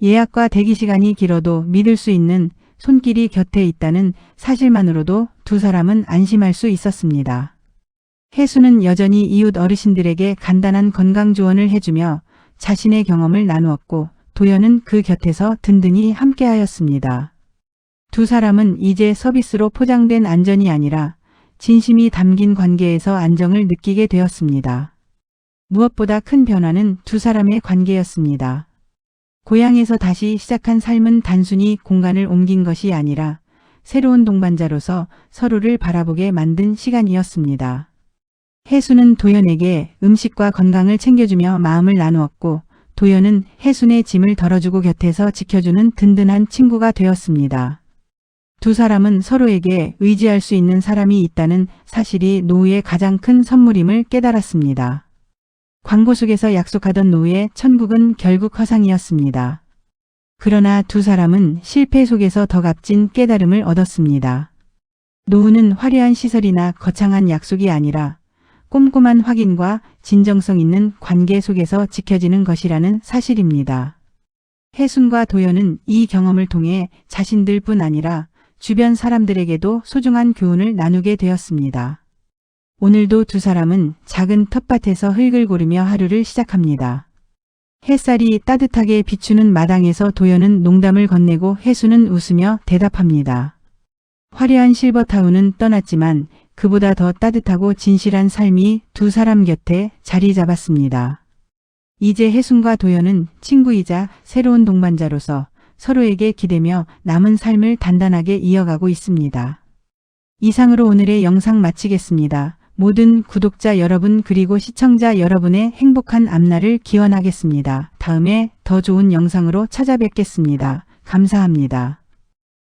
예약과 대기 시간이 길어도 믿을 수 있는 손길이 곁에 있다는 사실만으로도 두 사람은 안심할 수 있었습니다. 혜순은 여전히 이웃 어르신들에게 간단한 건강 조언을 해주며 자신의 경험을 나누었고 도연은 그 곁에서 든든히 함께하였습니다. 두 사람은 이제 서비스로 포장된 안전이 아니라 진심이 담긴 관계에서 안정을 느끼게 되었습니다. 무엇보다 큰 변화는 두 사람의 관계였습니다. 고향에서 다시 시작한 삶은 단순히 공간을 옮긴 것이 아니라 새로운 동반자로서 서로를 바라보게 만든 시간이었습니다. 혜수는 도연에게 음식과 건강을 챙겨주며 마음을 나누었고 도연은 혜순의 짐을 덜어주고 곁에서 지켜주는 든든한 친구가 되었습니다. 두 사람은 서로에게 의지할 수 있는 사람이 있다는 사실이 노후의 가장 큰 선물임을 깨달았습니다. 광고 속에서 약속하던 노후의 천국은 결국 허상이었습니다. 그러나 두 사람은 실패 속에서 더 값진 깨달음을 얻었습니다. 노후는 화려한 시설이나 거창한 약속이 아니라 꼼꼼한 확인과 진정성 있는 관계 속에서 지켜지는 것이라는 사실입니다. 혜순과 도연은 이 경험을 통해 자신들뿐 아니라 주변 사람들에게도 소중한 교훈을 나누게 되었습니다. 오늘도 두 사람은 작은 텃밭에서 흙을 고르며 하루를 시작합니다. 햇살이 따뜻하게 비추는 마당에서 도연은 농담을 건네고 혜순은 웃으며 대답합니다. 화려한 실버타운은 떠났지만 그보다 더 따뜻하고 진실한 삶이 두 사람 곁에 자리 잡았습니다. 이제 혜순과 도연은 친구이자 새로운 동반자로서 서로에게 기대며 남은 삶을 단단하게 이어가고 있습니다. 이상으로 오늘의 영상 마치겠습니다. 모든 구독자 여러분 그리고 시청자 여러분의 행복한 앞날을 기원하겠습니다. 다음에 더 좋은 영상으로 찾아뵙겠습니다. 감사합니다.